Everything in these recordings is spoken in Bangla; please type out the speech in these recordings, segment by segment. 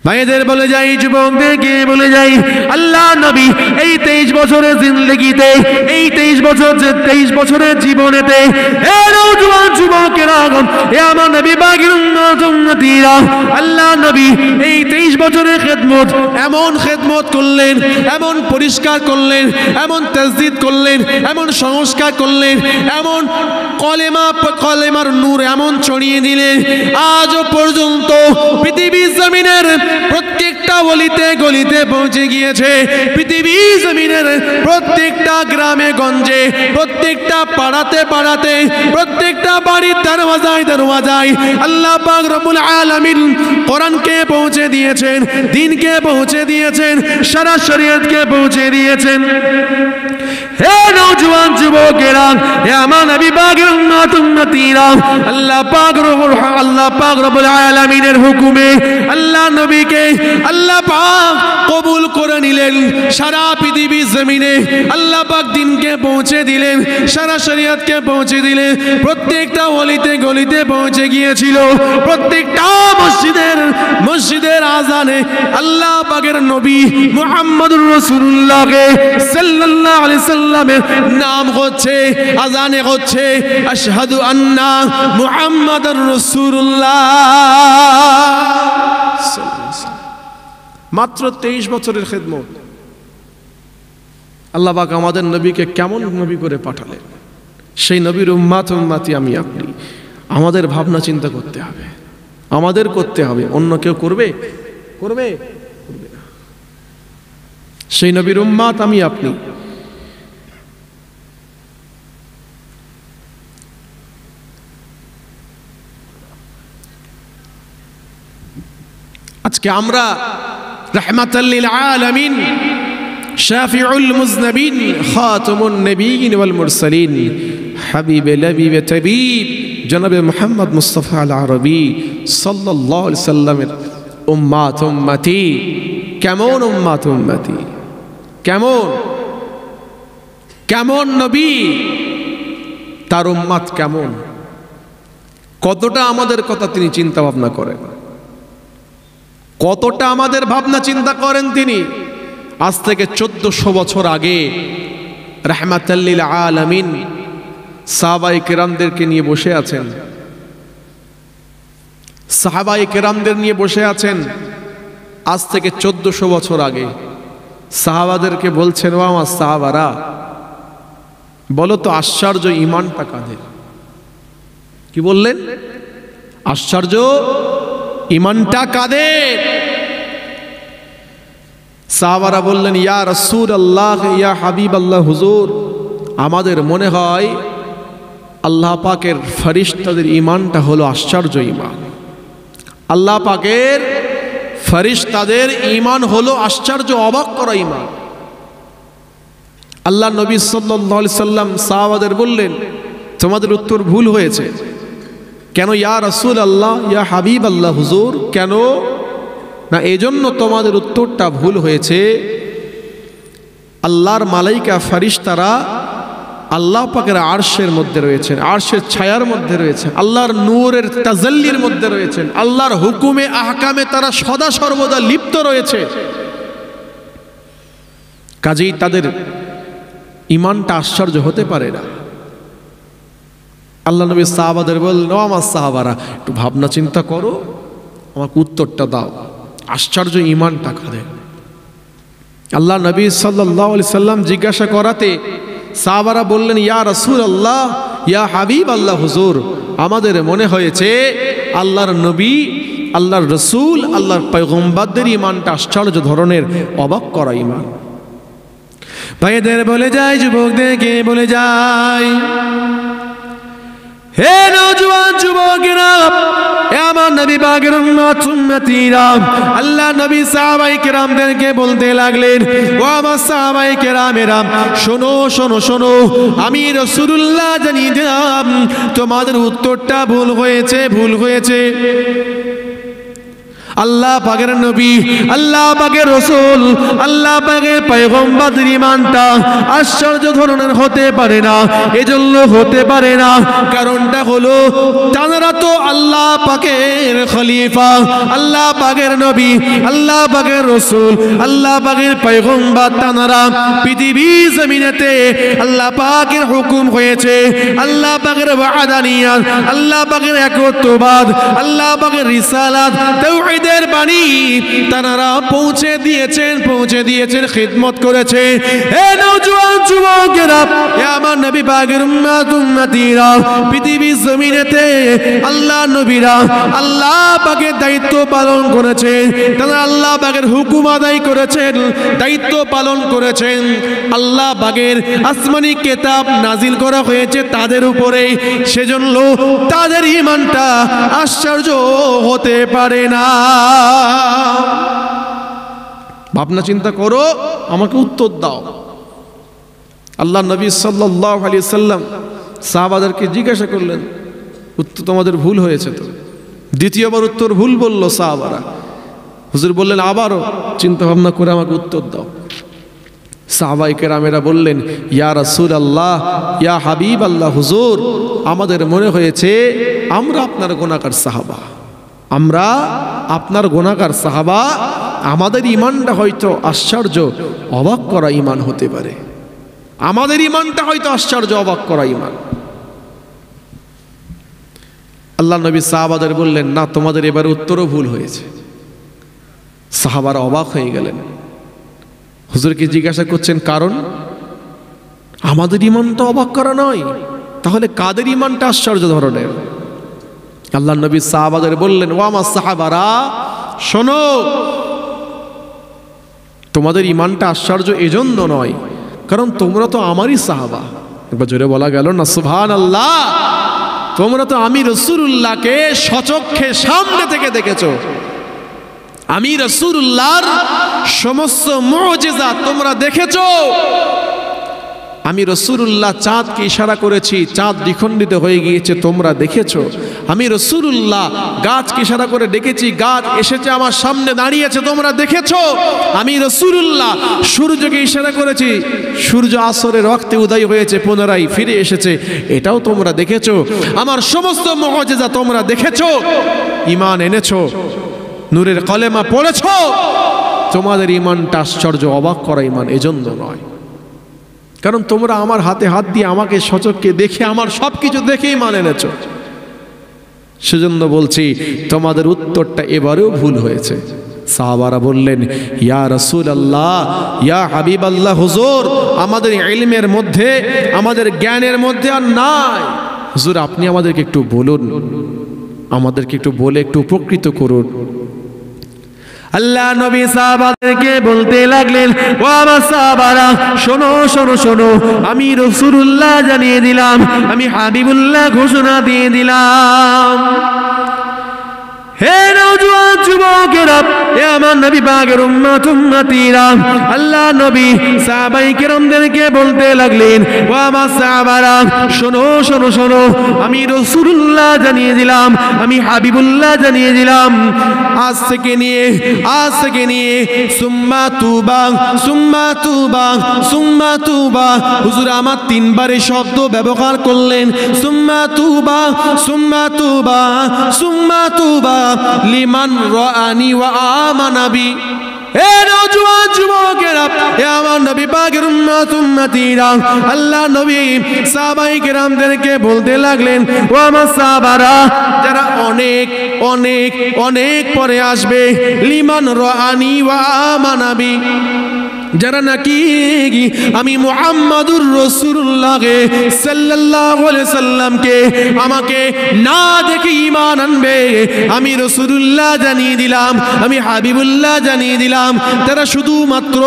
ভাইদের বলে যাই, যুবকদেরকে বলে যাই, আল্লাহ নবী এই 23 বছরের জিন্দেগিতে, এই 23 বছরের জীবনেতে, এ নওজোয়ান যুবকেরা, এ আমার নবী পাকের উম্মতীরা, আল্লাহ নবী এই 23 বছরের খেদমত, এমন খেদমত করলেন, এমন পরিষ্কার করলেন, এমন তাসদীদ করলেন, এমন সংস্কার করলেন, এমন কলেমার নূর এমন ছড়িয়ে দিলেন, আজও পর্যন্ত পৃথিবীর জমিনের প্রত্যেকটা অলিতে গলিতে পৌঁছে গিয়েছে। পৃথিবীর জমিনের প্রত্যেকটা গ্রামে গঞ্জে, প্রত্যেকটা পাড়াতে পাড়াতে, প্রত্যেকটা বাড়ির দরওয়াজায় আল্লাহ পাক রব্বুল আলামিন কোরআনকে পৌঁছে দিয়েছেন, দ্বীনকে পৌঁছে দিয়েছেন, সারা শরীয়তকে পৌঁছে দিয়েছেন। হে নওজোয়ান যুবকেরা, হে আমার নবী পাকের উম্মতীরা, আল্লাহ পাক রব্বুল আলামিনের হুকুমে আল্লাহ নবীকে আল্লাহ পাক কবুল করে নিলেন। সারা পৃথিবীর জমিনে আল্লাহ পাক দ্বীনকে পৌঁছে দিলেন, সারা শরীয়তকে পৌঁছে দিলেন। প্রত্যেকটা অলিতে গলিতে পৌঁছে গিয়েছিল। প্রত্যেকটা মসজিদের আজানে আল্লাহ পাকের নবী মুহাম্মদুর রাসূলুল্লাহকে সাল্লাল্লাহু আলাইহি সাল্লামের নাম হচ্ছে, আজানে হচ্ছে আশহাদু আন্না মুহাম্মাদুর রাসূলুল্লাহ। মাত্র 23 বছরের খেদমত। আল্লাহ পাক আমাদের নবীকে কেমন নবী করে পাঠালেন। সেই নবীর উম্মতি আমি আপনি। আমাদের ভাবনা চিন্তা করতে হবে, আমাদের করতে হবে। অন্য কেউ করবে না। সেই নবীর উম্মত আমি আপনি। আজকে আমরা রাহমাতাল লিল আলামিন, শাফিউল মুজনবিন, খাতামুন নবিয়্যিন ওয়াল মুরসালিন, হাবিবে লবিবে তাবিব জনাবে মুহাম্মদ মুস্তাফা আল আরবি সাল্লাল্লাহু আলাইহি সাল্লামের উম্মতি। কেমন উম্মতি, কেমন নবী, তার উম্মত কেমন, কতটা আমাদের কথা তিনি চিন্তা ভাবনা করেন, কতটা আমাদের ভাবনা চিন্তা করেন তিনি। আজ থেকে 1400 বছর আগে রাহমাতাল লিল আলামিন সাহাবায়ে কেরামদেরকে নিয়ে বসে আছেন, সাহাবায়ে কেরামদের নিয়ে বসে আছেন। আজ থেকে 1400 বছর আগে সাহাবাদেরকে বলছেন, ও আমার সাহাবারা, বলো তো আশ্চর্য ঈমানটা কাদের? কি বললেন? আশ্চর্য ঈমানটা কাদের? সাহাবারা বললেন, ইয়া রাসূলুল্লাহ, ইয়া হাবিবাল্লাহ, হুজুর, আমাদের মনে হয় আল্লাহ পাকের ফেরেশতাদের ঈমানটা হলো আশ্চর্য ঈমান। আল্লাহ পাকের ফেরেশতাদের ঈমান হলো আশ্চর্য, অবাক করা ঈমান। আল্লাহ নবী সাল্লাল্লাহু আলাইহি সাল্লাম সাহাবাদের বললেন, তোমাদের উত্তর ভুল হয়েছে। কেন? ইয়া রাসূলুল্লাহ, ইয়া হাবিবাল্লাহ, হুজুর, কেন না? এজন্য তোমাদের উত্তরটা ভুল হয়েছে। আল্লাহর মালাইকা ফেরেশতারা আল্লাহ পাকের আরশের মধ্যে রয়েছেন, আরশের ছায়ার মধ্যে রয়েছেন, আল্লাহর নূরের তাজাল্লির মধ্যে রয়েছেন, আল্লাহর হুকুমে আহকামে তারা সদা সর্বদা লিপ্ত রয়েছে। কাজেই তাদের ঈমানটা আশ্চর্য হতে পারে না। আল্লাহ নবী সাহাবাদের বললেন, ও আমার সাহাবারা, একটু ভাবনা চিন্তা করো, আমাকে উত্তরটা দাও, আশ্চর্য ঈমানটা কাদের? আল্লাহ নবী সাল্লাল্লাহু আলাইহি সাল্লাম জিজ্ঞাসা করাতে সাহাবারা বললেন, ইয়া রাসূলুল্লাহ, ইয়া হাবিবাল্লাহ, হুজুর, আমাদের মনে হয়েছে আল্লাহর নবী, আল্লাহর রসূল, আল্লাহর পয়গম্বরদের ঈমানটা আশ্চর্য ধরনের, অবাক করা ঈমান। ভাইদের বলে যায়, যুবকদেরকে বলে যায়, হে নওজোয়ান যুবকেরা, হে আমার নবী পাকের উম্মতীরা, আল্লাহ নবী সাহাবায়ে কেরামদেরকে বলতে লাগলেন, ও আমার সাহাবায়ে কেরামেরা, শোনো শোনো শোনো, আমি রাসূলুল্লাহ জানিয়ে দিলাম, তোমাদের উত্তরটা ভুল হয়েছে। আল্লাহ পাকের নবী, আল্লাহ পাকের রাসূল, আল্লাহ পাকের পয়গম্বরের ঈমানটা আশ্চর্য ধরনের হতে পারে না। এজন্য হতে পারে না, কারণটা হলো তারা তো আল্লাহ পাকের খলিফা, আল্লাহ পাকের নবী, আল্লাহ পাকের রাসূল, আল্লাহ পাকের পয়গম্বর। তারা পৃথিবী জমিনেতে আল্লাহ পাকের হুকুম হয়েছে, আল্লাহ পাকের ওয়াদানিয়াত, আল্লাহ পাকের একত্ববাদ, আল্লাহ পাকের রিসালাত, তাওহীদের বাণী তারা পৌঁছে দিয়েছেন, খিদমত করেছে। হে নওজোয়ান যুবকেরা, হে আমার নবী পাকের উম্মতিরা, পৃথিবীর জমিনেতে আল্লাহ নবীরা আল্লাহ পাকের দায়িত্ব পালন করেছেন, তারা আল্লাহ পাকের হুকুম আদায় করেছেন, দায়িত্ব পালন করেছেন। আল্লাহ পাকের আসমানি কিতাব নাজিল করা হয়েছে তাদের উপরে, সেজন্য তাদের ঈমানটা আশ্চর্য হতে পারে না। ভাবনা চিন্তা করো, আমাকে উত্তর দাও। আল্লাহ নবী সাল্লাল্লাহু আলাইহি ওয়াসাল্লাম সাহাবাদেরকে জিজ্ঞাসা করলেন, উত্তর তোমাদের ভুল হয়েছে তো। দ্বিতীয়বার উত্তর ভুল বলল সাহাবারা। হুজুর বললেন, আবারও চিন্তা ভাবনা করে আমাকে উত্তর দাও। সাহাবায়ে কেরামেরা বললেন, ইয়া রাসূলুল্লাহ, ইয়া হাবিব আল্লাহ, হুজুর আমাদের মনে হয়েছে আমরা আপনার গুনাহগার সাহাবা, আমরা আপনার গুনাহগার সাহাবা, আমাদের ঈমানটা হয়তো আশ্চর্য অবাক করা ঈমান হতে পারে, আমাদের ঈমানটা হয়তো আশ্চর্য অবাক করা ঈমান। আল্লাহ নবী সাহাবাদের বললেন, না, তোমাদের এবারে উত্তরও ভুল হয়েছে। সাহাবারা অবাক হয়ে গেলেন। হুজুরকে জিজ্ঞাসা করছেন কারণ? আমাদের ঈমানটা অবাক করা নয়, তাহলে কাদের ঈমানটা আশ্চর্য ধরনের? আল্লাহ নবী সাহাবাদের বললেন, ও আমার সাহাবারা, শোনো, তোমাদের ঈমানটা আশ্চর্য এজন্য নয়, কারণ তোমরা তো আমারই সাহাবা। একবার জোরে বলা গেল না সুবহানাল্লাহ? তোমরা তো আমি রাসূলুল্লাহকে সচক্ষে সামনে থেকে দেখেছো, আমি রাসূলুল্লাহর সমস্ত মুজিজা তোমরা দেখেছো। আমি রাসূলুল্লাহ চাঁদকে ইশারা করেছি, চাঁদ দ্বিখণ্ডিত হয়ে গিয়েছে, তোমরা দেখেছো। আমি রাসূলুল্লাহ গাছকে ইশারা করে ডেকেছি, গাছ এসেছে আমার সামনে দাঁড়িয়েছে, তোমরা দেখেছো। আমি রাসূলুল্লাহ সূর্যকে ইশারা করেছি, সূর্য আসরের ওয়াক্তে উদয় হয়েছে, পুনরায় ফিরে এসেছে, এটাও তোমরা দেখেছো। আমার সমস্ত মুজিজা তোমরা দেখেছো, ঈমান এনেছো, নূরের কলেমা পড়েছো। তোমাদের ঈমানটা আশ্চর্য অবাক করা ঈমান এজন্য নয়, কারণ তোমরা আমার হাতে হাত দিয়ে আমাকে সচক্ষে দেখে, আমার সবকিছু দেখে ঈমান এনেছো। সেজন্য বলছি তোমাদের উত্তরটা এবারেও ভুল হয়েছে। সাহাবারা বললেন, ইয়া রাসূলুল্লাহ, ইয়া হাবিবাল্লাহ, হুজুর আমাদের ইলমের মধ্যে, আমাদের জ্ঞানের মধ্যে আর নাই, হুজুর আপনি আমাদেরকে একটু বলুন, আমাদেরকে একটু বলে একটু উপকৃত করুন। আল্লাহ নবী সাহাবাদেরকে বলতে লাগলেন, ও আমার সাহাবারা, শোনো শোনো শোনো, আমি রাসূলুল্লাহ জানিয়ে দিলাম, আমি হাবিবুল্লাহ ঘোষণা দিয়ে দিলাম। হে নওজোয়ান যুবকেরা, হে আমার নবী পাকের উম্মতিরা, আল্লাহ নবী সাহাবায়ে কেরামদেরকে বলতে লাগলেন, ও আমার সাহাবারা, শোনো শোনো শোনো, আমি রাসূলুল্লাহ জানিয়ে দিলাম, আমি হাবিবুল্লাহ জানিয়ে দিলাম, আজ থেকে নিয়ে সুম্মা তুবা, সুম্মা তুবা, সুম্মা তুবা। হুজুর আমার তিনবারে শব্দ ব্যবহার করলেন, সুম্মা তুবা, সুম্মা তুবা, সুম্মা তুবা লিমান রাআনি ওয়া আমানা বি। হে নওজোয়ান যুবকেরা, হে আমার নবী পাকের উম্মতিরা, আল্লাহ নবী সাহাবায়ে কেরামদেরকে বলতে লাগলেন, ও আমার সাহাবারা, যারা অনেক অনেক অনেক পরে আসবে, লিমান রাআনি ওয়া আমানা বি, যারা নাকি আমি মুহাম্মাদুর রাসূলুল্লাহকে সাল্লাল্লাহু আলাইহি সাল্লামকে আমাকে না দেখে ঈমান আনবে, আমি রাসূলুল্লাহ জানিয়ে দিলাম, আমি হাবিবুল্লাহ জানিয়ে দিলাম, তারা শুধুমাত্র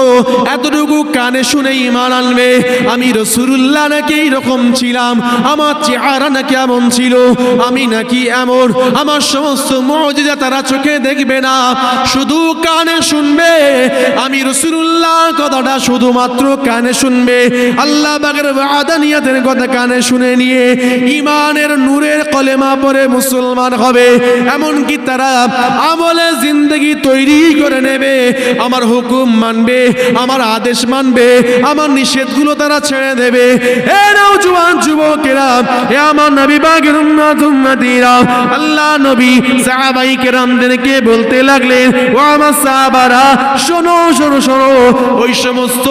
এতটুকু কানে শুনে ঈমান আনবে, আমি রাসূলুল্লাহ নাকি এরকম ছিলাম, আমার চেহারা নাকি এমন ছিল, আমি নাকি এমন, আমার সমস্ত মুজিজা তারা চোখে দেখবে না, শুধু কানে শুনবে, আমি রাসূলুল্লাহ কথাটা শুধুমাত্র কানে শুনবে, আল্লাহ পাকের ওয়াদা নিয়াতের কথা কানে শুনে নিয়ে ঈমানের নূরের কলেমা পড়ে মুসলমান হবে। এমনকি তারা আমলে জিন্দেগি তৈরি করে নেবে, আমার হুকুম মানবে, আমার আদেশ মানবে, আমার নিষেধগুলো তারা ছেড়ে দেবে। এ নওজোয়ান যুবকেরা, এ আমার নবী পাকের উম্মত উম্মতিরা, আল্লাহ নবী সাহাবায়ে কেরামদেরকে বলতে লাগলেন, ও আমার সাহাবারা শোনো শোনো শোনো, ওই সমস্ত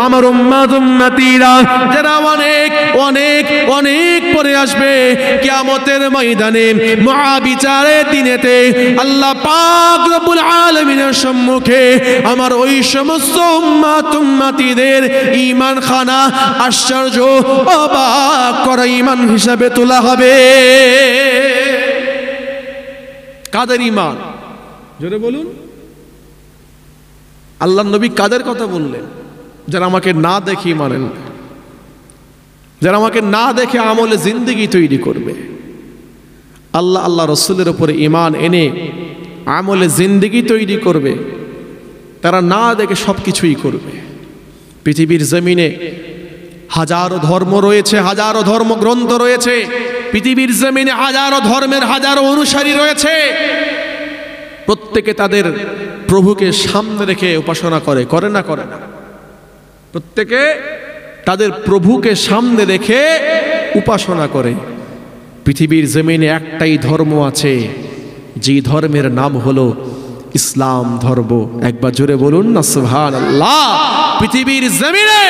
আমার উম্মত উম্মতিরা যারা অনেক অনেক অনেক পরে আসবে কিয়ামতের ময়দানে মহাবিচারের দিনেতে আল্লাহ পাক রব্বুল আলামিনের সম্মুখে আমার ওই সমস্ত উম্মত উম্মতিদের ঈমান খানা আশ্চর্য অবাক করা ঈমান হিসাবে তোলা হবে। কাদের ঈমান? জোরে বলুন। আল্লাহর নবী কাদের কথা বললেন? যারা আমাকে না দেখে মানেন, যারা আমাকে না দেখে আমলে জিন্দেগি তৈরি করবে। আল্লাহ আল্লাহ রসুলের উপরে ঈমান এনে আমলে জিন্দেগি তৈরি করবে, তারা না দেখে সব কিছুই করবে। পৃথিবীর জমিনে হাজারো ধর্ম রয়েছে, হাজারো ধর্মগ্রন্থ রয়েছে, পৃথিবীর জমিনে হাজারো ধর্মের হাজারো অনুসারী রয়েছে। প্রত্যেকে তাদের প্রভুকে সামনে রেখে উপাসনা করে, করে না করে না? প্রত্যেকে তাদের প্রভুকে সামনে রেখে উপাসনা করে। পৃথিবীর জমিনে একটাই ধর্ম আছে, যে ধর্মের নাম হলো ইসলাম ধর্ম। একবার জোরে বলুন না সুবহানাল্লাহ। পৃথিবীর জমিনে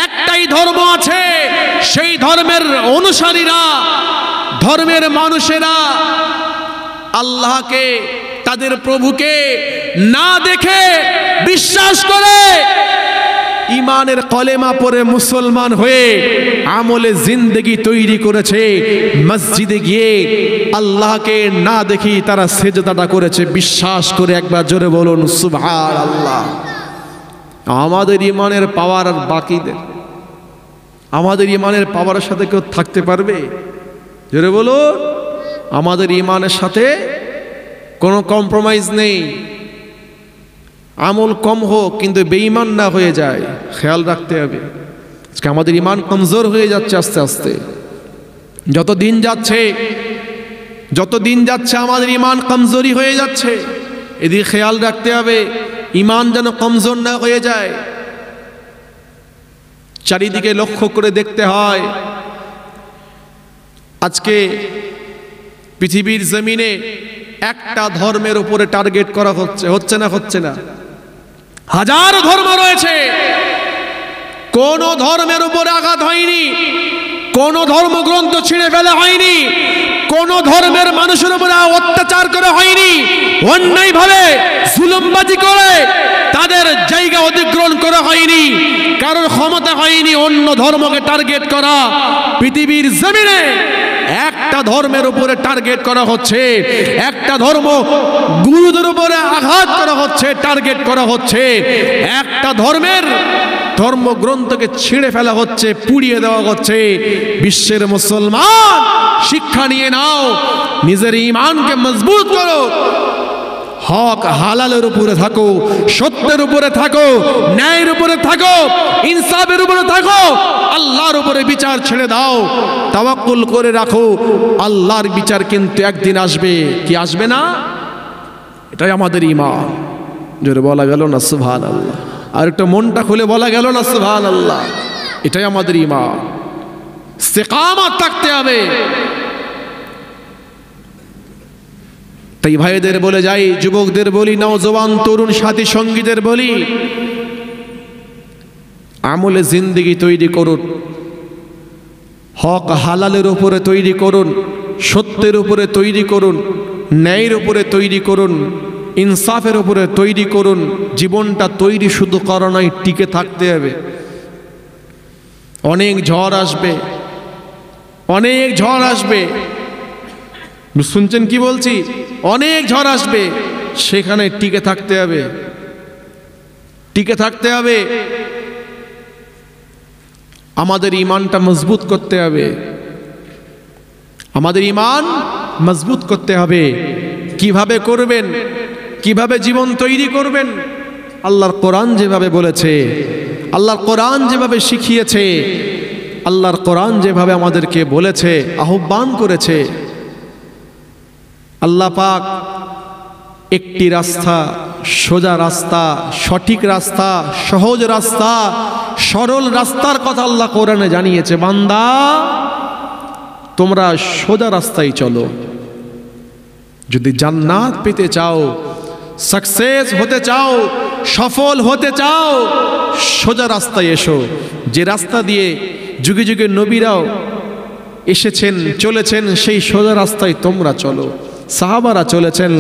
একটাই ধর্ম আছে, সেই ধর্মের অনুসারীরা, ধর্মের মানুষেরা আল্লাহকে, তাদের প্রভুকে না দেখে বিশ্বাস করে ঈমানের কলেমা পড়ে মুসলমান হয়ে আমলে জিন্দেগি তৈরি করেছে। মসজিদে গিয়ে আল্লাহকে না দেখি তারা সেজদাটা করেছে বিশ্বাস করে। একবার জোরে বলুন সুবহানাল্লাহ। আমাদের ঈমানের পাওয়ার আর বাকিদের, আমাদের ঈমানের পাওয়ারের সাথে কেউ থাকতে পারবে? জোরে বলুন। আমাদের ঈমানের সাথে কোনো কম্প্রোমাইজ নেই। আমল কম হোক কিন্তু বেঈমান না হয়ে যায়, খেয়াল রাখতে হবে। আজকে আমাদের ঈমান কমজোর হয়ে যাচ্ছে আস্তে আস্তে। যত দিন যাচ্ছে আমাদের ঈমান কমজোরি হয়ে যাচ্ছে। এদিকে খেয়াল রাখতে হবে ঈমান যেন কমজোর না হয়ে যায়। চারিদিকে লক্ষ্য করে দেখতে হয়। আজকে পৃথিবীর জমিনে একটা ধর্মের উপরে টার্গেট করা হচ্ছে না? হাজার ধর্ম রয়েছে, কোন ধর্মের উপরে আঘাত হয়নি, কোন ধর্মগ্রন্থ ছিঁড়ে ফেলা হয়নি, কোন ধর্মের মানুষের উপরে অত্যাচার করা হয়নি, অন্যায়ভাবে জুলুমবাজি করে তাদের জায়গা অধিগ্রহণ করা হয়নি, কারোর ক্ষমতা হয়নি অন্য ধর্মকে টার্গেট করা। পৃথিবীর জমিনে একটা ধর্মের উপরে টার্গেট করা হচ্ছে, একটা ধর্ম গুরুদের উপরে আঘাত করা হচ্ছে, টার্গেট করা হচ্ছে, একটা ধর্মের ধর্মগ্রন্থকে ছিঁড়ে ফেলা হচ্ছে, পুড়িয়ে দেওয়া হচ্ছে। বিশ্বের মুসলমান শিক্ষা নিয়ে নাও, নিজের ঈমানকে মজবুত করো, হক হালালের উপরে থাকো, সত্যের উপরে থাকো, ন্যায়ের উপরে থাকো, ইনসাফের উপরে থাকো, আল্লাহর উপরে বিচার ছেড়ে দাও, তাওয়াক্কুল করে রাখো। আল্লাহর বিচার কিন্তু একদিন আসবে, কি আসবে না? এটাই আমাদের ঈমান। জোরে বলা গেল না সুবহানাল্লাহ? আর একটা মনটা খুলে বলা গেল না সুবহানাল্লাহ? এটাই আমাদের ঈমান। ইস্তেকামত থাকতে হবে। তাই ভাইদের বলে যাই, যুবকদের বলি, নওজওয়ান তরুণ সাথী সঙ্গীদের বলি, আমলে জিন্দেগি তৈরি করুন, হক হালালের উপরে তৈরি করুন, সত্যের উপরে তৈরি করুন, ন্যায়ের উপরে তৈরি করুন, ইনসাফের উপরে তৈরি করুন। জীবনটা তৈরি শুধু করা নয়, টিকে থাকতে হবে। অনেক ঝড় আসবে, অনেক ঝড় আসবে। শুনছেন কি বলছি? অনেক ঝড় আসবে, সেখানে টিকে থাকতে হবে, টিকে থাকতে হবে। আমাদের ঈমানটা মজবুত করতে হবে, আমাদের ঈমান মজবুত করতে হবে। কিভাবে করবেন? কিভাবে জীবন তৈরি করবেন? আল্লাহর কোরআন যেভাবে বলেছে, আল্লাহর কোরআন যেভাবে শিখিয়েছে, আল্লাহর কোরআন যেভাবে আমাদেরকে বলেছে, আহ্বান করেছে, আল্লাহ পাক একটি রাস্তা, সোজা রাস্তা, সঠিক রাস্তা, সহজ রাস্তা, সরল রাস্তার কথা আল্লাহ কোরআনে জানিয়েছে। বান্দা তোমরা সোজা রাস্তায় চলো, যদি জান্নাত পেতে চাও, সাকসেস হতে চাও, সফল হতে চাও, সোজা রাস্তায় এসো। যে রাস্তা দিয়ে যুগে যুগে নবীরাও এসেছেন, চলেছেন, সেই সোজা রাস্তায় তোমরা চলো। সাহাবারা চলেছেন,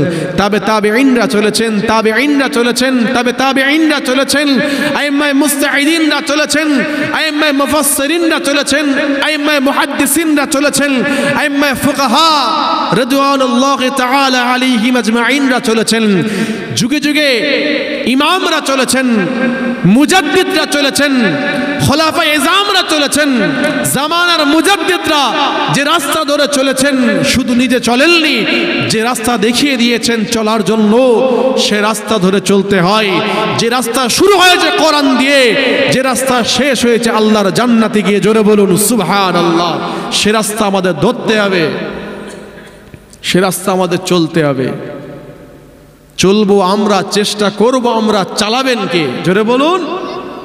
তাবেঈনরা চলেছেন, তাবেঈনরা চলেছেন, তাবেঈনরা চলেছেন, আইম্মায়ে মুস্তাহিদিনরা চলেছেন, আইম্মায়ে মুফাসসিরিনরা চলেছেন, আইম্মায়ে মুহাদ্দিসিনরা চলেছেন, আইম্মায়ে ফুকাহা রিদওয়ানুল্লাহি তাআলা আলাইহিম আজমাইনরা চলেছেন। যুগে যুগে ইমামরা চলেছেন, মুজাদ্দিদরা চলেছেন, খোলাফায়ে ইজআমরা চলেছেন। জামানার মুজাদ্দিদরা যে রাস্তা ধরে চলেছেন, শুধু নিজে চলেননি, যে রাস্তা দেখিয়ে দিয়েছেন চলার জন্য, সে রাস্তা ধরে চলতে হয়। যে রাস্তা শুরু হয়েছে কোরআন দিয়ে, যে রাস্তা শেষ হয়েছে আল্লাহর জান্নাতে গিয়ে, জোরে বলুন সুবহানাল্লাহ। সে রাস্তা আমাদের ধরতে হবে, সে রাস্তা আমাদের চলতে হবে। চলবো আমরা, চেষ্টা করব আমরা, চালাবেন কে? জোরে বলুন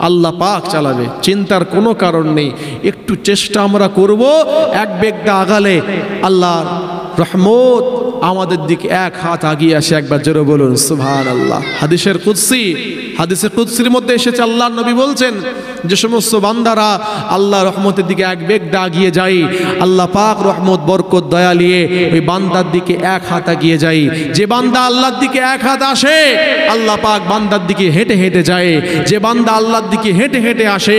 আল্লাহ পাক চালাবে, চিন্তার কোনো কারণ নেই। একটু চেষ্টা আমরা করব, এক বেগটা আগালে আল্লাহর রহমত আমাদের দিকে এক হাত আগিয়ে আসে। একবার জোরে বলুন সুবহানাল্লাহ। হাদিসের কুদসির মধ্যে এসেছে, আল্লাহর নবী বলছেন, যে সমস্ত বান্দারা আল্লাহ রহমতের দিকে এক বেগটা আগিয়ে যায়, আল্লাহ পাক রহমত বরকত দয়া নিয়ে ওই বান্দার দিকে এক হাত আগিয়ে যায়। যে বান্দা আল্লাহর দিকে এক হাত আসে, আল্লাহ পাক বান্দার দিকে হেঁটে হেঁটে যায়। যে বান্দা আল্লাহর দিকে হেঁটে হেঁটে আসে,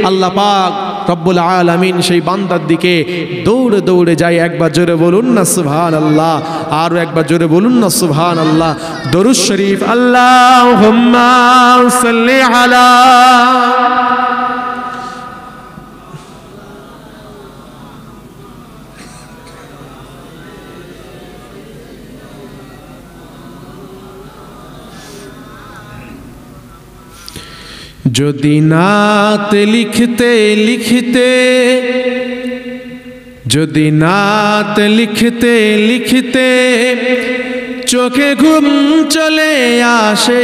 আল্লাহ পাক রব্বুল আলামিন সেই বান্দার দিকে দৌড়ে দৌড়ে যায়। একবার জোরে বলুন না সুবহানাল্লাহ, আরো একবার জোরে বলুন না সুবহানাল্লাহ। দরুদ শরীফ আল্লাহুম্মা সাল্লি আলা। যদি নাত লিখতে লিখতে, যদি নাত লিখতে লিখতে চোখে ঘুম চলে আসে,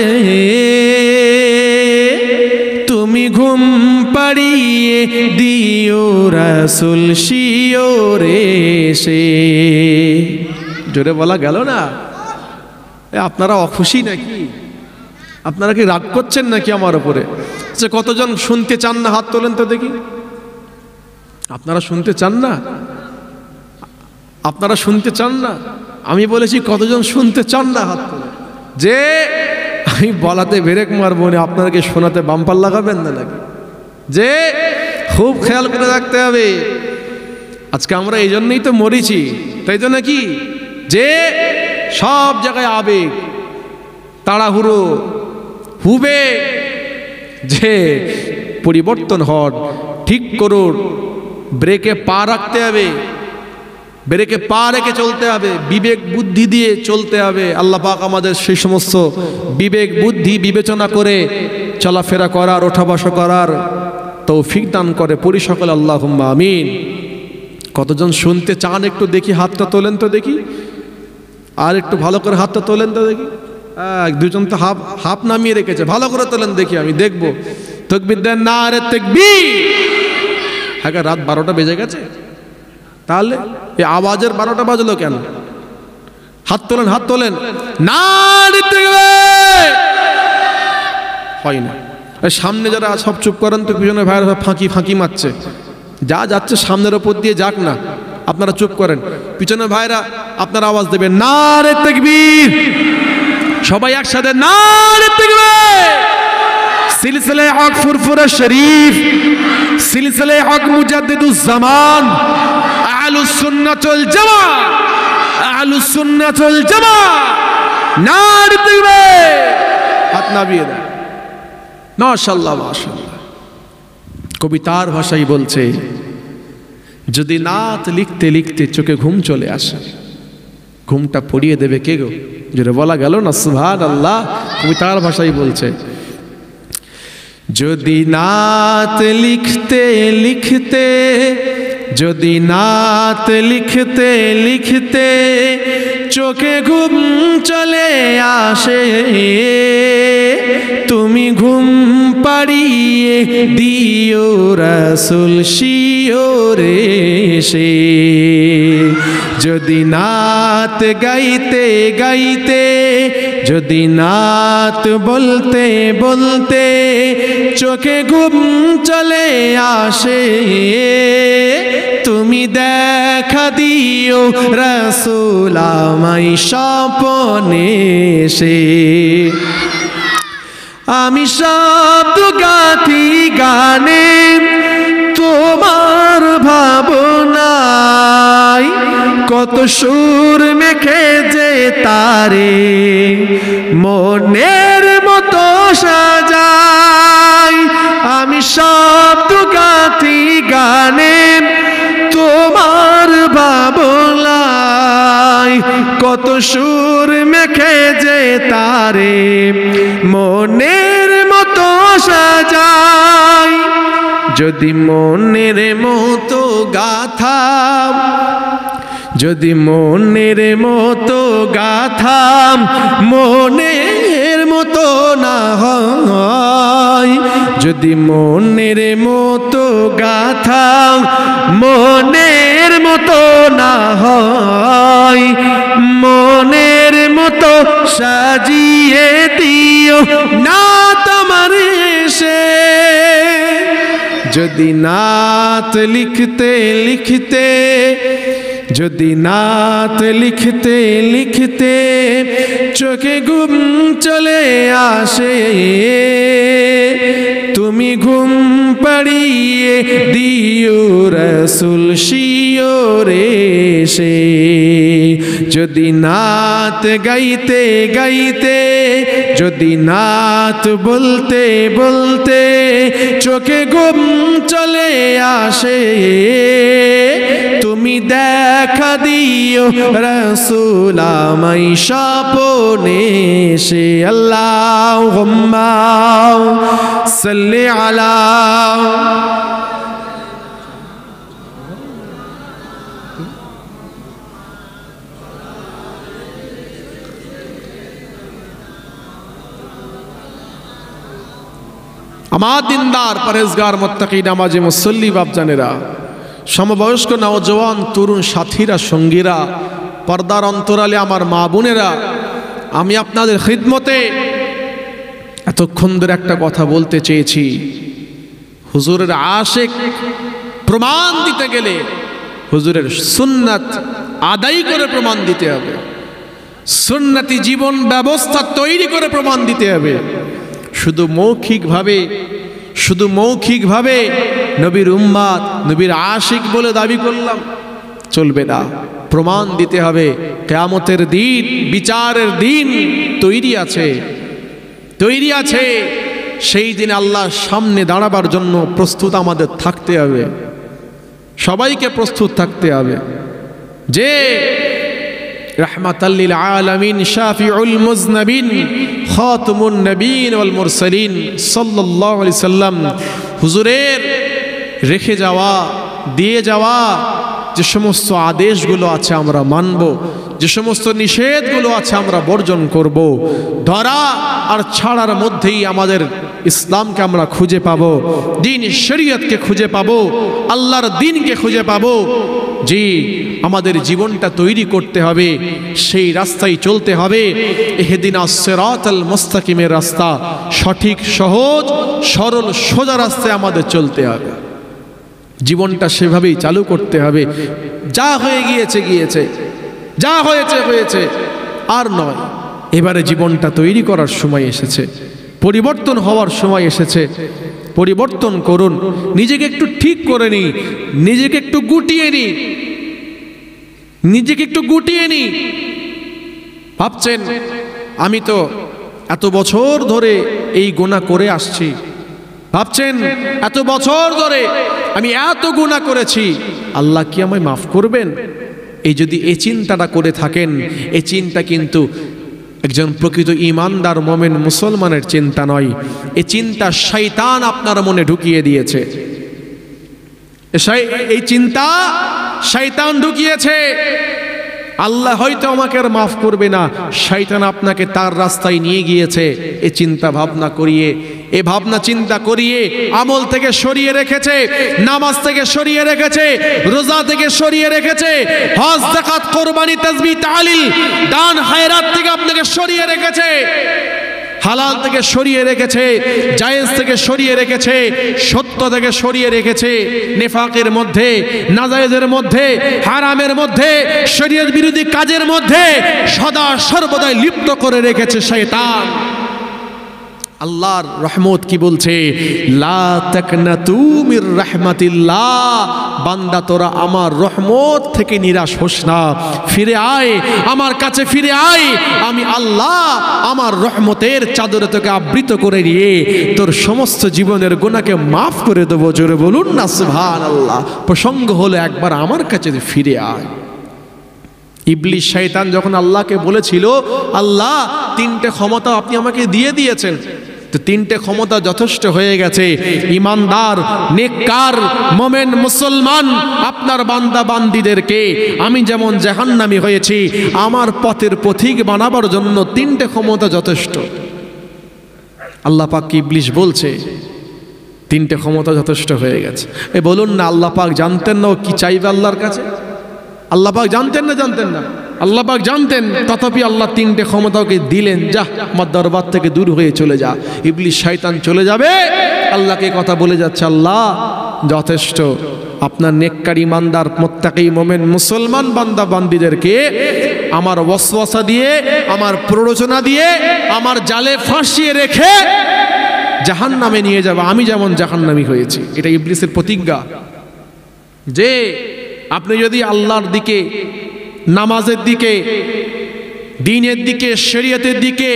তুমি ঘুম পাড়িয়ে দিও রাসূল শিওরে এসে। জোরে বলা গেল না? আপনারা অখুশি নাকি? আপনারা কি রাগ করছেন নাকি আমার উপরে? যে কতজন শুনতে চান না, হাত তোলেন তো দেখি। আপনারা শুনতে চান না? আপনারা শুনতে চান না? আমি বলেছি কতজন শুনতে চান না, হাত তোলেন। যে আমি বলাতে ব্রেক মারবো না, আপনারা কি শোনাতে বাম্পার লাগাবেন না নাকি? যে খুব খেয়াল করে রাখতে হবে। আজকে আমরা এই জন্যই তো মরিছি, তাই তো নাকি? যে সব জায়গায় আবেগ, তাড়াহুড়ো, হুবে। যে পরিবর্তন হন, ঠিক করুন, ব্রেকে পা রাখতে হবে, ব্রেকে পা রেখে চলতে হবে, বিবেক বুদ্ধি দিয়ে চলতে হবে। আল্লাহ পাক আমাদের সেই সমস্ত বিবেক বুদ্ধি বিবেচনা করে চলাফেরা করার, ওঠা বসা করার তৌফিক দান করে। পড়ি সকলে আল্লাহুম্মা আমিন। কতজন শুনতে চান একটু দেখি, হাতটা তোলেন তো দেখি। আর একটু ভালো করে হাতটা তোলেন তো দেখি। দুজন তো হাফ নামিয়ে রেখেছে, ভালো করে তোলেন দেখি, আমি দেখবো। তাকবীর দেন, নারে তাকবীর। হ্যাঁ, রাত 12টা বেজে গেছে, তাহলে এই আওয়াজের 12টা বাজলো কেন? হাত তোলেন, হাত তোলেন, নারে তাকবীর। হয় না। সামনে যারা সব চুপ করেন তো, পিছনে ভাইরা ফাঁকি ফাঁকি মারছে। যা যাচ্ছে সামনের ওপর দিয়ে যাক না, আপনারা চুপ করেন। পিছনে ভাইরা আপনারা আওয়াজ দেবেন, নারে তাকবীর। সবাই একসাথে নারে তাকবীর। সিলসিলায়ে হক ফুরফুরা শরীফ, সিলসিলায়ে হক মুজাদ্দিদুজ জামান, আহলুস সুন্নাত ওয়াল জামাআহ, আহলুস সুন্নাত ওয়াল জামাআহ। নারে তাকবীর। হাত নামিয়ে দেন। মাশাআল্লাহ, মাশাআল্লাহ। কবিতার ভাষায় বলছে, যদি নাত লিখতে লিখতে চোখে ঘুম চলে আসে, ঘুমটা পড়িয়ে দেবে কে গো? যেটা বলা গেল না সুবহানাল্লাহ। কবিতার ভাষায় বলছে, যদি নাত লিখতে লিখতে, যদি নাত লিখতে লিখতে চোখে ঘুম চলে আসে, তুমি ঘুম পাড়িয়ে দিও রাসূল শিওরে সে। যদি নাত গাইতে গাইতে, যদি নাত বলতে বলতে চোখে ঘুম চলে আসে, তুমি দেখা দিও রাসূল আমায় স্বপ্নে সে। আমি শব্দ গাথি গানে তোমার ভাবনায়, কত সুর মেখে যে তারে মনের মতো সাজাই। আমি শব্দ গাথি গানে তোমার ভাবনায়, কত সুর মেখে যে তারে মনের মতো সাজাই। যদি মনের মতো গাথা, যদি মনের মতো গাথা মনের মতো না হয়, যদি মনের মতো গাথা মনের মতো না হয়, মনের মতো সাজিয়ে দিও না তোমার সে। যদি নাত লিখতে লিখতে, যদি নাত লিখতে লিখতে চোখে ঘুম চলে আসে, তুমি ঘুম পাড়িয়ে দিও রাসূল শিওরে সে। যদি নাত গাইতে গাইতে, যদি নাত বলতে বলতে চোখে ঘুম চলে আসে, তুমি দেখা দিও রাসূল আমায় স্বপ্নে সে। আল্লাহুম্মা সাল্লি আলা। আমার দিনদার পরেজগার মুত্তাকি নামাজি মুসল্লি বাপজানেরা, সমবয়স্ক নওজওয়ান তরুণ সাথীরা, সঙ্গীরা, পর্দার অন্তরালে আমার মা বোনেরা, আমি আপনাদের খিদমতে এতক্ষণ ধরে একটা কথা বলতে চেয়েছি। হুজুরের আশিক প্রমাণ দিতে গেলে হুজুরের সুন্নাত আদায় করে প্রমাণ দিতে হবে, সুন্নতি জীবন ব্যবস্থা তৈরি করে প্রমাণ দিতে হবে। শুধু মৌখিকভাবে, শুধু মৌখিকভাবে নবীর উম্মাত, নবীর আশিক বলে দাবি করলাম চলবে না, প্রমাণ দিতে হবে। কিয়ামতের দিন, বিচারের দিন তৈরি আছে, তৈরি আছে। সেই দিন আল্লাহর সামনে দাঁড়াবার জন্য প্রস্তুত আমাদের থাকতে হবে, সবাইকে প্রস্তুত থাকতে হবে। যে রাহমাতাল লিল আলামিন, শাফিউল মুজনাবিন, খাতামুন নবীন ওয়াল মুরসালিন সাল্লাল্লাহু আলাইহি সাল্লাম হুজুরের রেখে যাওয়া, দিয়ে যাওয়া যে সমস্ত আদেশগুলো আছে আমরা মানব, যে সমস্ত নিষেধগুলো আছে আমরা বর্জন করব। ধরা আর ছাড়ার মধ্যেই আমাদের ইসলামকে আমরা খুঁজে পাবো, দ্বীন শরীয়তকে খুঁজে পাবো, আল্লাহর দ্বীনকে খুঁজে পাবো। জি, আমাদের জীবনটা তৈরি করতে হবে, সেই রাস্তায় চলতে হবে। ইহদিনাস সিরাতাল মুস্তাকিমের রাস্তা, সঠিক সহজ সরল সোজা রাস্তায় আমাদের চলতে হবে। জীবনটা সেভাবেই চালু করতে হবে। যা হয়ে গিয়েছে গিয়েছে, যা হয়েছে হয়েছে, আর নয়। এবারে জীবনটা তৈরি করার সময় এসেছে, পরিবর্তন হওয়ার সময় এসেছে। পরিবর্তন করুন, নিজেকে একটু ঠিক করে নি, নিজেকে একটু গুটিয়ে নি, নিজেকে একটু গুটিয়ে নি। ভাবছেন আমি তো এত বছর ধরে এই গুনাহ করে আসছি, ভাবছেন এত বছর ধরে আমি এত গুনাহ করেছি, আল্লাহ কি আমায় মাফ করবেন? এই যদি এই চিন্তাটা করে থাকেন, এই চিন্তা কিন্তু একজন প্রকৃত ঈমানদার মুমিন মুসলমানের চিন্তা নয়, এই চিন্তা শয়তান আপনার মনে ঢুকিয়ে দিয়েছে। এই চিন্তা শয়তান ঢুকিয়েছে। আল্লাহ হয়তো আমাকে আর মাফ করবে না, শয়তান আপনাকে তার রাস্তায় নিয়ে গিয়েছে এই চিন্তা ভাবনা করিয়ে, এই ভাবনা চিন্তা করিয়ে আমল থেকে সরিয়ে রেখেছে, নামাজ থেকে সরিয়ে রেখেছে, রোজা থেকে সরিয়ে রেখেছে, হজ যাকাত কুরবানি তাসবিহ তাহলিল দান খায়রাত থেকে আপনাকে সরিয়ে রেখেছে, হালাল থেকে সরিয়ে রেখেছে, জায়েজ থেকে সরিয়ে রেখেছে, সত্য থেকে সরিয়ে রেখেছে, নেফাকের মধ্যে, নাজায়েজের মধ্যে, হারামের মধ্যে, শরীয়ত বিরোধী কাজের মধ্যে সদা সর্বদাই লিপ্ত করে রেখেছে শয়তান। আল্লাহর রহমত কি বলছে? লা তাকনাতু মির রাহমাতিল্লাহ, বান্দা তোরা আমার রহমত থেকে নিরাশ হোস না, ফিরে আয় আমার কাছে, ফিরে আয়, আমি আল্লাহ আমার রহমতের চাদরে তোকে আবৃত করে নিয়ে তোর সমস্ত জীবনের গুনাহকে মাফ করে দেবো। জোরে বলুন না সুবহানাল্লাহ। প্রসঙ্গ হলো একবার আমার কাছে ফিরে আয়। ইবলিস শয়তান যখন আল্লাহকে বলেছিল, আল্লাহ তিনটে ক্ষমতা আপনি আমাকে দিয়ে দিয়েছেন, তো তিনটে ক্ষমতা যথেষ্ট হয়ে গেছে, ঈমানদার নেককার মুমিন মুসলমান আপনার বান্দা বান্দীদেরকে আমি যেমন জাহান্নামী হয়েছি, আমার পথের পথিক বানাবার জন্য তিনটে ক্ষমতা যথেষ্ট। আল্লাহ পাক ইবলিস বলছে তিনটে ক্ষমতা যথেষ্ট হয়ে গেছে। এ বলুন না, আল্লাহ পাক জানতেন না ও কি চাইবে আল্লাহর কাছে? আল্লাহ পাক জানতেন না? জানতেন না? আল্লাহ পাক জানতেন, তথাপি আল্লাহ তিনটে ক্ষমতাকে দিলেন, যা আমার দরবার থেকে দূর হয়ে চলে যা। ইবলিস শয়তান চলে যাবে, আল্লাহকে কথা বলে যাচ্ছে, আল্লাহ যথেষ্ট, আপনার নেককার ঈমানদার মুত্তাকি মুমিন মুসলমান বান্দা বান্দীদেরকে আমার ওয়াসওয়াসা দিয়ে, আমার প্ররোচনা দিয়ে, আমার জালে ফাঁসিয়ে রেখে জাহান্নামে নিয়ে যাবে, আমি যেমন জাহান্নামী হয়েছি। এটা ইবলিসের প্রতিজ্ঞা যে আপনি যদি আল্লাহর দিকে, নামাজের দিকে, দ্বীনের দিকে, শরীয়তের দিকে,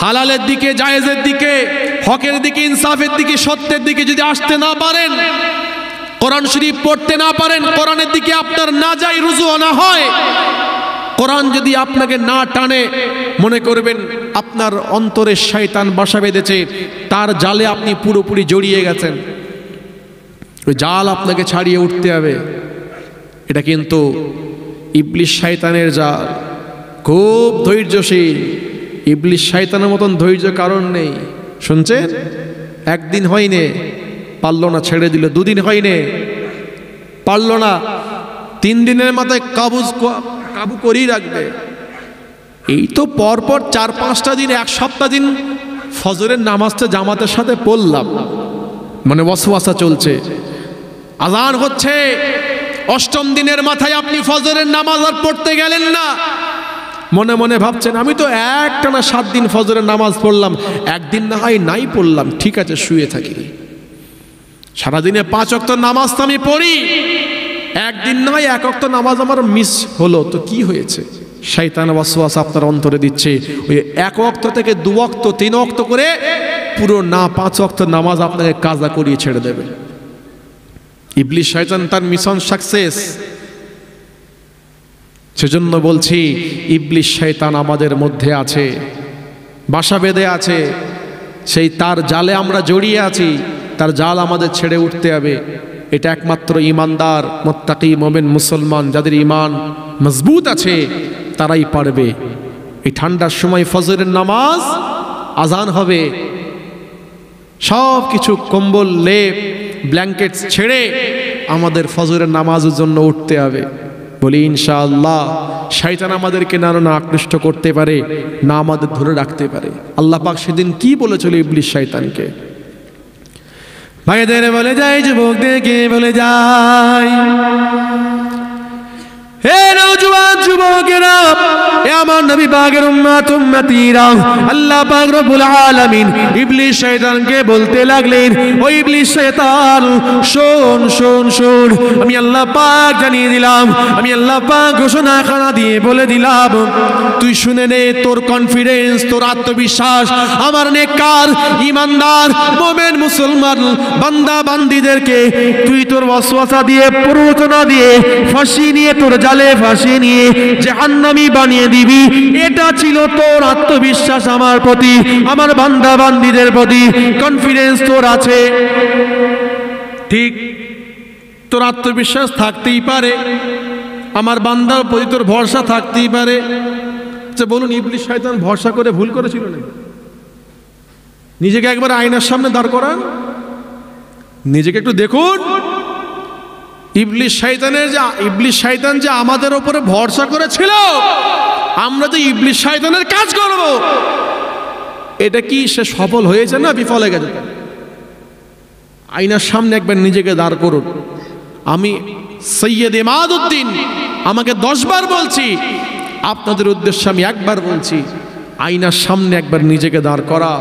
হালালের দিকে, জায়েজের দিকে, হকের দিকে, ইনসাফের দিকে, সত্যের দিকে যদি আসতে না পারেন, কোরআন শরীফ পড়তে না পারেন, কোরআনের দিকে আপনার না যাই রুজু না হয়, কোরআন যদি আপনাকে না টানে, মনে করবেন আপনার অন্তরে শয়তান বাসা বেঁধেছে, তার জালে আপনি পুরোপুরি জড়িয়ে গেছেন, ওই জাল আপনাকে ছাড়িয়ে উঠতে হবে। এটা কিন্তু ইবলিস শয়তানের জাল, খুব ধৈর্যশীল। ইবলিস শয়তানের মতন ধৈর্য কারণ নেই। শুনছেন? একদিন হয়নি, পারলো না, ছেড়ে দিল। দুদিন হয়নি, পারলো না, 3 দিনের মাথায় কাবু করেই রাখবে। এই তো পরপর 4-5টা দিন, 1 সপ্তাহ দিন ফজরের নামাজটা জামাতের সাথে পড়লাম, মানে ওয়াসওয়াসা চলছে, আজান হচ্ছে, 8ম দিনের মাথায় আপনি ফজরের নামাজ আর পড়তে গেলেন না, মনে মনে ভাবছেন আমি তো একটানা 7 দিন ফজরের নামাজ পড়লাম, একদিন না হয় নাই পড়লাম, ঠিক আছে শুয়ে থাকি। সারাদিনে 5 ওয়াক্ত নামাজ তো আমি পড়ি, একদিন না হয় 1 ওয়াক্ত নামাজ আমার মিস হলো, তো কি হয়েছে? শয়তান ওয়াসওয়াসা আপনার অন্তরে দিচ্ছে, ওই 1 ওয়াক্ত থেকে 2 ওয়াক্ত 3 ওয়াক্ত করে পুরো না 5 ওয়াক্ত নামাজ আপনাকে কাজা করিয়ে ছেড়ে দেবে। ইবলিস শয়তান তার মিশন সাকসেস। সেজন্য বলছি, ইবলিস শয়তান আমাদের মধ্যে আছে, বাসা বেঁধে আছে, সেই তার জালে আমরা জড়িয়ে আছি, তার জাল আমাদের ছেড়ে উঠতে হবে। এটা একমাত্র ঈমানদার মুত্তাকি মুমিন মুসলমান যাদের ঈমান মজবুত আছে তারাই পারবে। এই ঠান্ডার সময় ফজরের নামাজ আজান হবে, সব কিছু কম্বল, লেপ, ব্ল্যাঙ্কেট ছেড়ে আমাদের ফজরের নামাজের জন্য উঠতে হবে। বলি ইনশাআল্লাহ। শয়তান আমাদেরকে না আকৃষ্ট করতে পারে, না আমাদের ধরে রাখতে পারে। আল্লাহ পাক সেদিন কি বলেছিল ইবলিস শয়তানকে? ভাইদের বলে যায়, যুবকদেরকে বলে যায়, হে নওজোয়ান যুবকেরা, এ আমার নবী পাকের উম্মত উম্মতিরা, আল্লাহ পাক রব্বুল আলামিন ইবলিস শয়তানকে বলতে লাগলেন, ও ইবলিস শয়তান, শোন শোন শোন, আমি আল্লাহ পাক জানিয়ে দিলাম, আমি আল্লাহ পাক ঘোষণাখানা দিয়ে বলে দিলাম, তুই শুনে নে, তোর কনফিডেন্স, তোর আত্মবিশ্বাস আমার নেককার ঈমানদার মুমিন মুসলমান বান্দা বান্দীদেরকে তুই তোর ওয়াসওয়াসা দিয়ে, প্ররোচনা দিয়ে, ফাঁসি নিয়ে, তোর জালে ফাঁসি নিয়ে জাহান্নামী বানিয়ে দিবি, এটা ছিল তোর আত্মবিশ্বাস আমার প্রতি, আমার বান্দা বান্দীদের প্রতি কনফিডেন্স তোর আছে। ঠিক, তোর আত্মবিশ্বাস থাকতেই পারে, আমার বান্দার প্রতি তোর ভরসা থাকতেই পারে। আচ্ছা বলুন, ইবলিস শয়তান ভরসা করে ভুল করেছিল না? নিজেকে একবার আয়নার সামনে দাঁড় করান, নিজেকে একটু দেখুন। ইবলিস শয়তান যে আমাদের উপরে ভরসা করেছিল, আমরা যে ইবলিস শয়তানের কাজ করব, এটা কি সে সফল হয়েছে না বিফল হয়ে গেছে? আয়নার সামনে একবার নিজেকে দাঁড় করুন। আমি সৈয়দ ইমাদউদ্দিন আমাকে 10 বার বলছি, আপনাদের উদ্দেশ্যে আমি একবার বলছি, আয়নার সামনে একবার নিজেকে দাঁড় করা,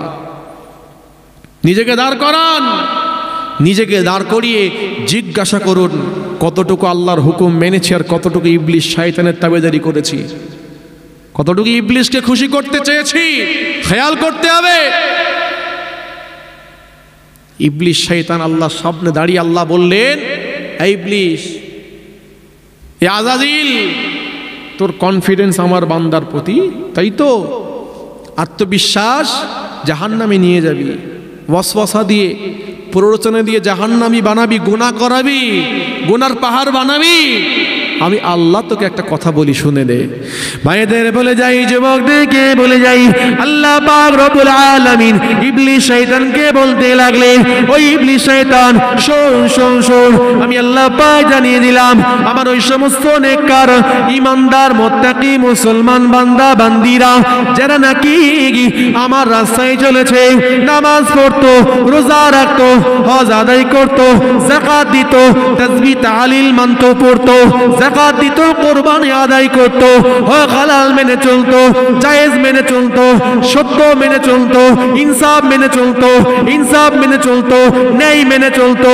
নিজেকে দাঁড় করান। নিজেকে দাঁড় করিয়ে জিজ্ঞাসা করুন, কতটুকু আল্লাহর হুকুম মেনেছি আর কতটুকু ইবলিস শয়তানের তাবেদারি করেছি, কতটুকু ইবলিসকে খুশি করতে চেয়েছি। খেয়াল করতে হবে। ইবলিস শয়তান আল্লাহর সামনে দাঁড়িয়ে আল্লাহ বললেন, এই ইবলিস, এ আজাজিল, তোর কনফিডেন্স আমার বান্দার প্রতি, তাই তো আত্মবিশ্বাস জাহান্নামে নিয়ে যাবি, ওয়াসওয়াসা দিয়ে প্ররোচনা দিয়ে জাহান্নামী বানাবি, গুনাহ করাবি, গুনার পাহাড় বানাবি। আমি আল্লাহ তোকে একটা কথা বলি, শুনে নে। ভাইদের বলে যাই, যুবকদেরকে বলে যাই, আল্লাহ পাক রব্বুল আলামিন ইবলিস শয়তানকে বলতে লাগলেন, ওই ইবলিস শয়তান, শোন শোন শোন, আমি আল্লাহ পাক জানিয়ে দিলাম, আমার ওই সমস্ত নেককার ঈমানদার মুত্তাকি মুসলমান বান্দা বান্দিরা যারা নাকি আমার রাস্তায় চলেছে, নামাজ পড়তো, রোজা রাখতো, হজ আদায় করতো, যাকাত দিত, তাসবিহ তাহলিল মানতো পড়তো, যাকাত দিত, কুরবানি আদায় করত, হালাল মেনে চলতো, জায়েজ মেনে চলতো, সত্য মেনে চলতো, ইনসাফ মেনে চলতো, ইনসাফ মেনে চলতো, ন্যায় মেনে চলতো।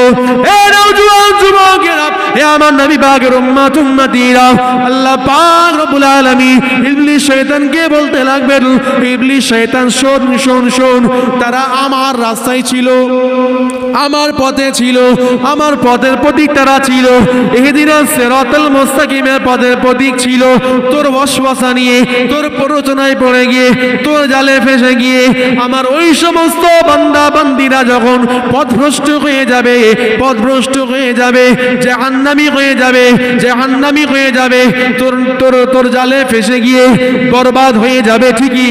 এ নওজোয়ান যুবকেরা, এ আমার নবী পাকের উম্মত উম্মতিরা, আল্লাহ পাক রব্বুল আলামিন ইবলিস শয়তানকে বলতে লাগবেন, ইবলিস শয়তান, শোন শোন শোন, তারা আমার রাস্তায় ছিল, আমার পথে ছিল, আমার পথের প্রতীক তারা ছিল, ইহদিনাস সিরাতাল মুস্তাকিমের পথের প্রতীক ছিল। তোর ওয়াসওয়াসা নিয়ে, তোর প্ররোচনায় পড়ে গিয়ে, তোর জালে ফেসে গিয়ে আমার ওই সমস্ত বান্দা বান্দিরা যখন পথভ্রষ্ট হয়ে যাবে, পথভ্রষ্ট হয়ে যাবে, জাহান্নামী হয়ে যাবে, জাহান্নামী হয়ে যাবে, তোর তোর তোর জালে ফেসে গিয়ে বরবাদ হয়ে যাবে ঠিকই,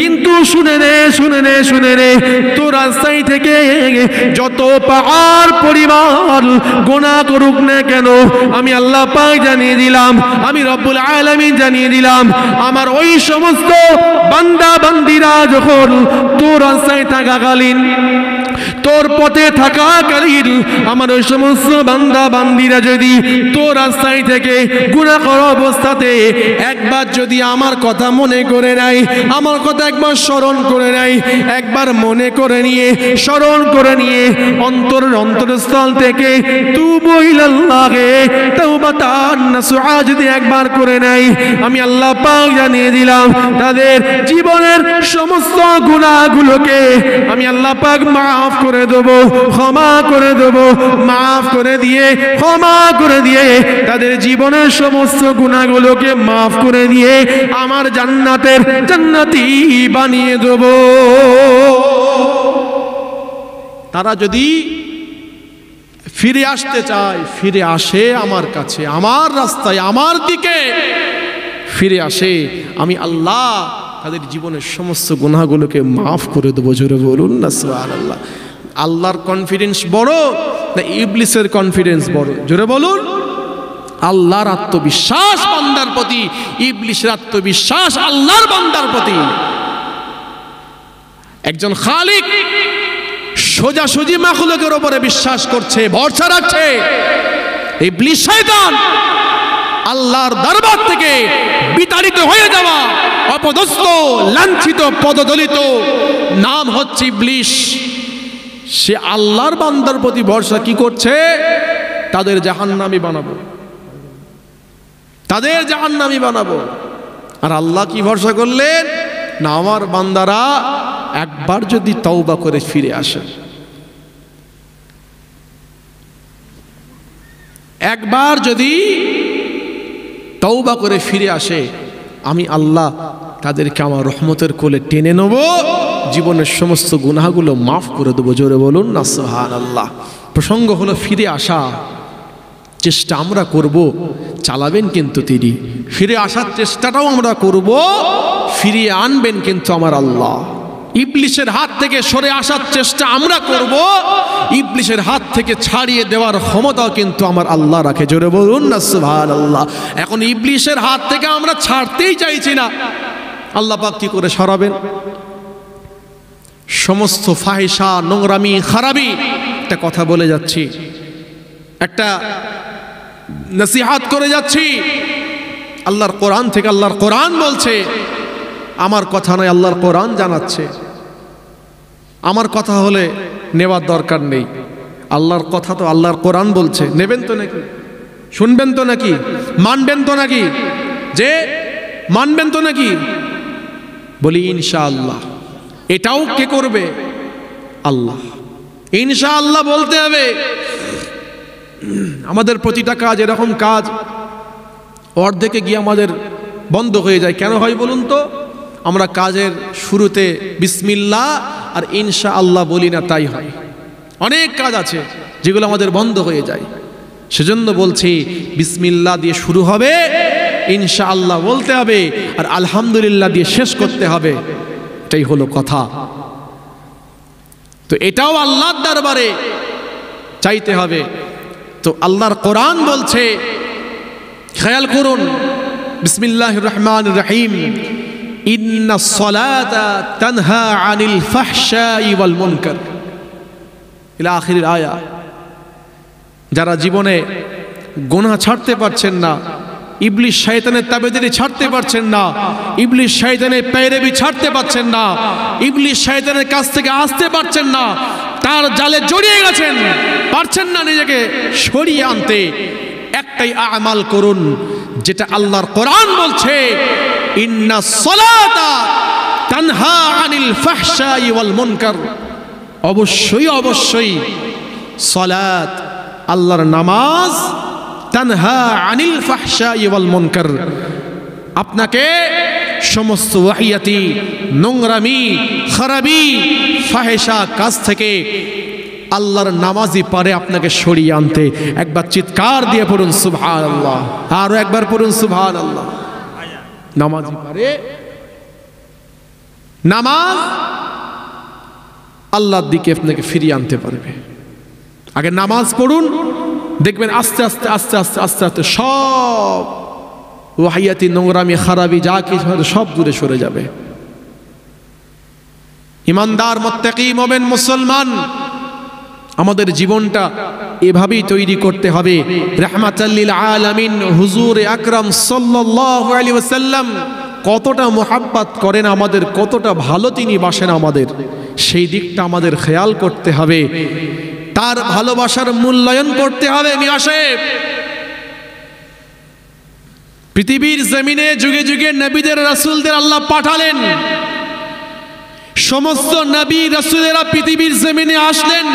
কিন্তু শুনে নে, শুনে নে, শুনে নে, তোর রাস্তায় থেকে যত পাহাড় পরিমাণ গুনাহ করুক না কেন, আমি আল্লাহ পাক জানিয়ে দিলাম, আমি রব্বুল আলামিন জানিয়ে দিলাম, আমার ওই সমস্ত বান্দা বান্দিরা যখন তোর রাস্তায় থাকাকালীন, তোর পথে থাকাকালীন, আমার ওই সমস্ত বান্দা বান্দিরা যদি তোর রাস্তায় থেকে গুনাহ করা অবস্থাতে একবার যদি আমার কথা মনে করে নেয়, আমার কথা একবার স্মরণ করে নেয়, একবার মনে করে নিয়ে, স্মরণ করে নিয়ে, অন্তরস্থল থেকে তুবু ইলাল্লাহি তাওবাতান নাসুহা যদি একবার করে নেয়, আমি আল্লাহ পাক জানিয়ে দিলাম, তাদের জীবনের সমস্ত গুনাহগুলোকে আমি আল্লাহ পাক মাফ করে দেব, ক্ষমা করে দেব, মাফ করে দিয়ে, ক্ষমা করে দিয়ে, তাদের জীবনের সমস্ত গুনাহগুলোকে মাফ করে দিয়ে আমার জান্নাতের জান্নাতি বানিয়ে দেব। তারা যদি ফিরে আসতে চায়, ফিরে আসে আমার কাছে, আমার রাস্তায়, আমার দিকে ফিরে আসে, আমি আল্লাহ তাদের জীবনের সমস্ত গুনাহগুলোকে মাফ করে দেবো। জোরে বলুন না সুবহানাল্লাহ। আল্লাহর কনফিডেন্স বড় না ইবলিসের কনফিডেন্স বড়? জোরে বলুন। আল্লাহর আত্মবিশ্বাস বান্দার প্রতি, ইবলিসের আত্মবিশ্বাস আল্লাহর বান্দার প্রতি। একজন খালিক সোজাসুজি মাখলুকের উপরে বিশ্বাস করছে, ভরসা রাখছে। ইবলিস শয়তান আল্লাহর দরবার থেকে বিতাড়িত হয়ে যাওয়া, অপদস্থ, লাঞ্ছিত, পদদলিত, নাম হচ্ছে ইবলিস। সে আল্লাহর বান্দার প্রতি ভরসা কি করছে? তাদের জাহান্নামী বানাবো, তাদের জাহান্নামী বানাবো। আর আল্লাহ কি ভরসা করলেন? না, আমার বান্দারা একবার যদি তওবা করে ফিরে আসে, একবার যদি তওবা করে ফিরে আসে, আমি আল্লাহ তাদেরকে আমার রহমতের কোলে টেনে নেব, জীবনের সমস্ত গুনাহগুলো মাফ করে দেবো। জোরে বলুন না সুবহানাল্লাহ। প্রসঙ্গ হলো ফিরে আসা। চেষ্টা আমরা করব, চালাবেন কিন্তু তিনি। ফিরে আসার চেষ্টাটাও আমরা করব, ফিরিয়ে আনবেন কিন্তু আমার আল্লাহ। ইবলিশের হাত থেকে সরে আসার চেষ্টা আমরা করব, ইবলিশের হাত থেকে ছাড়িয়ে দেওয়ার ক্ষমতাও কিন্তু আমার আল্লাহ রাখে। জোরে বলুন না সুবহানাল্লাহ। এখন ইবলিশের হাত থেকে আমরা ছাড়তেই চাইছি না, আল্লাহ পাক কি করে সরাবেন? সমস্ত ফাহিশা, নোংরামি, খারাপি। একটা কথা বলে যাচ্ছি, একটা নসিহাত করে যাচ্ছি আল্লাহর কোরআন থেকে। আল্লাহর কোরআন বলছে, আমার কথা নয়, আল্লাহর কোরআন জানাচ্ছে। আমার কথা হলে নেওয়ার দরকার নেই, আল্লাহর কথা তো আল্লাহর কোরআন বলছে। নেবেন তো নাকি? শুনবেন তো নাকি? মানবেন তো নাকি? যে মানবেন তো নাকি? বলি ইনশাআল্লাহ। এটাও কে করবে? আল্লাহ। ইনশাআল্লাহ বলতে হবে। আমাদের প্রতিটা কাজ, এরকম কাজ অর্ধেকে গিয়ে আমাদের বন্ধ হয়ে যায়। কেন হয় বলুন তো? আমরা কাজের শুরুতে বিসমিল্লাহ আর ইনশাআল্লাহ বলি না, তাই হয়। অনেক কাজ আছে যেগুলো আমাদের বন্ধ হয়ে যায়। সেজন্য বলছি, বিসমিল্লাহ দিয়ে শুরু হবে, ইনশাআল্লাহ বলতে হবে, আর আলহামদুলিল্লাহ দিয়ে শেষ করতে হবে। এটাই হলো কথা। তো এটাও আল্লাহর দরবারে চাইতে হবে। তো আল্লাহর কোরআন বলছে, খেয়াল করুন, বিসমিল্লাহির রহমানির রহিম, ইন্নাস সালাতা তানহা আনিল ফাহশাই ওয়াল মুনকার ইলা আখিরিল আয়া। যারা জীবনে গুনাহ ছাড়তে পারছেন না, ইবলিশ শয়তানের তাবেদারি ছাড়তে পারছেন না, ইবলিশ শয়তানের পেরেবি ছাড়তে পারছেন না, ইবলিশ শয়তানের কাছ থেকে আসতে পারছেন না, তার জালে জড়িয়ে গেছেন, পারছেন না নিজেকে সরিয়ে আনতে, একটাই আমাল করুন যেটা আল্লাহর কোরআন বলছে, ইন্নাস সালাতা তানহা আনিল ফাহশাই ওয়াল মুনকার। অবশ্যই অবশ্যই সালাত, আল্লাহর নামাজ, তানহা আনিল ফাহশাই ওয়াল মুনকার, আপনাকে সমস্ত ওয়াহিয়াতি, নোংরামি, খারাপি, ফাহিশা কাজ থেকে আল্লাহর নামাজই পারে আপনাকে সরিয়ে আনতে। একবার চিৎকার দিয়ে পড়ুন সুবহানাল্লাহ, আরো একবার পড়ুন সুবহানাল্লাহ। নামাজই পারে, নামাজ আল্লাহর দিকে আপনাকে ফিরিয়ে আনতে পারবে। আগে নামাজ পড়ুন, দেখবেন আস্তে আস্তে আস্তে আস্তে আস্তে আস্তে সব ওয়াহিয়াতি, নোংরামি, খারাপি যা কিছু সব দূরে সরে যাবে। ইমানদার, মুত্তাকি, মুমিন, মুসলমান, আমাদের জীবনটা এভাবেই তৈরি করতে হবে। রাহমাতাল লিল আলামিন হুজুর আকরাম সাল্লাল্লাহু আলাইহি ওয়াসাল্লাম কতটা মুহাব্বত করেন আমাদের, কতটা ভালো তিনি বাসেন আমাদের, সেই দিকটা আমাদের খেয়াল করতে হবে। তার ভালোবাসার মূল্যায়ন করতে হবে। মিয়া সাহেব, পৃথিবীর জমিনে যুগে যুগে নবীদের, রাসূলদের আল্লাহ পাঠালেন। সমস্ত নবী রাসূলেরা পৃথিবীর জমিনে আসলেন,